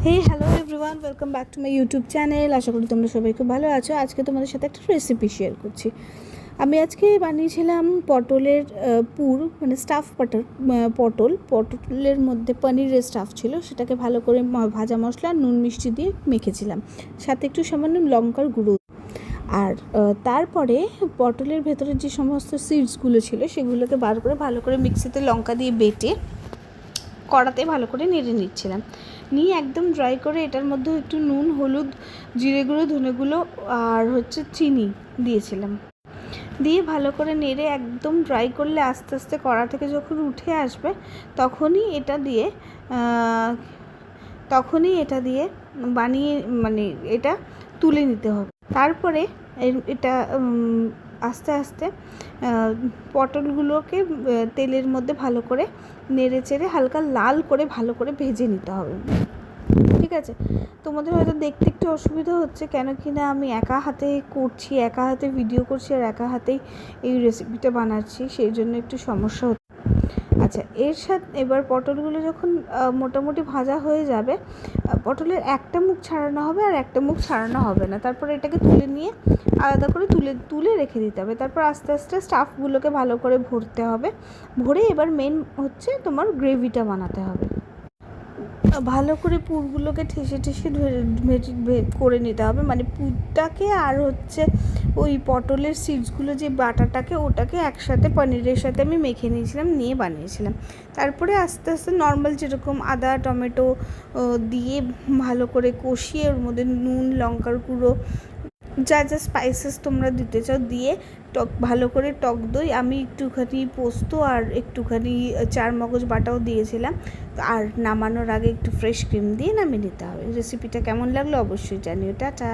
Hello everyone, welcome back to my YouTube channel. আশা করি তোমরা সবাই খুব ভালো আছো। আজকে তোমাদের সাথে একটা রেসিপি শেয়ার করছি। আমি আজকে বানিয়েছিলাম পটলের পুর, মানে স্টাফ পটলের মধ্যে পনিরের স্টাফ ছিল, সেটাকে ভালো করে ভাজা মশলা নুন মিষ্টি দিয়ে মেখেছিলাম, সাথে একটু সামান্য লঙ্কার গুঁড়ো। আর তারপরে পটলের ভেতরে যে সমস্ত সিডসগুলো ছিল সেগুলোকে বার করে ভালো করে মিক্সিতে লঙ্কা দিয়ে বেটে কড়াতে ভালো করে নেড়ে নিচ্ছিলাম। নিয়ে একদম ড্রাই করে এটার মধ্যে একটু নুন, হলুদ, জিরে গুঁড়ো, ধনে গুঁড়ো আর চিনি দিয়েছিলাম। দিয়ে ভালো করে নেড়ে একদম ড্রাই করলে আস্তে আস্তে কড়া থেকে যখন উঠে আসবে তখনই এটা দিয়ে বানিয়ে এটা তুলে নিতে হবে। তারপরে এটা আস্তে আস্তে পটলগুলোকে তেলের মধ্যে ভালো করে নেড়ে চেড়ে হালকা লাল করে ভালো করে ভেজে নিতে হবে। ঠিক আছে, তোমাদের হয়তো দেখতে একটু অসুবিধা হচ্ছে, কেন কি না আমি একা হাতে করছি, একা হাতে ভিডিও করছি আর একা হাতেই এই রেসিপিটা বানাচ্ছি, সেই জন্য একটু সমস্যা হচ্ছে। আচ্ছা, এর সাথে এবার পটলগুলো যখন মোটামুটি ভাজা হয়ে যাবে, পটলের একটা মুখ ছাড়ানো হবে আর একটা মুখ ছাড়ানো হবে না। তারপর এটাকে তুলে নিয়ে আলাদা করে তুলে রেখে দিতে হবে। তারপর আস্তে আস্তে স্টাফগুলোকে ভালো করে ভরতে হবে। ভরে এবার মেন হচ্ছে তোমার গ্রেভিটা বানাতে হবে। ভালো করে পুরগুলোকে ঠেসে করে নিতে হবে, মানে পুরটাকে আর ওই পটলের সিডসগুলো যে বাটাটাকে ওটাকে একসাথে পনিরের সাথে আমি মেখে নিয়েছিলাম, নিয়ে বানিয়েছিলাম। তারপরে আস্তে আস্তে নর্মাল যেরকম আদা টমেটো দিয়ে ভালো করে কষিয়ে ওর মধ্যে নুন, লঙ্কার গুঁড়ো, যা যা স্পাইসেস তোমরা দিতে চাও দিয়ে ভালো করে টক দই, আমি একটুখানি পোস্ত আর একটুখানি চারমগজ বাটাও দিয়েছিলাম। আর নামানোর আগে একটু ফ্রেশ ক্রিম দিয়ে নামিয়ে নিতে হবে। রেসিপিটা কেমন লাগলো অবশ্যই জানিও। টাটা।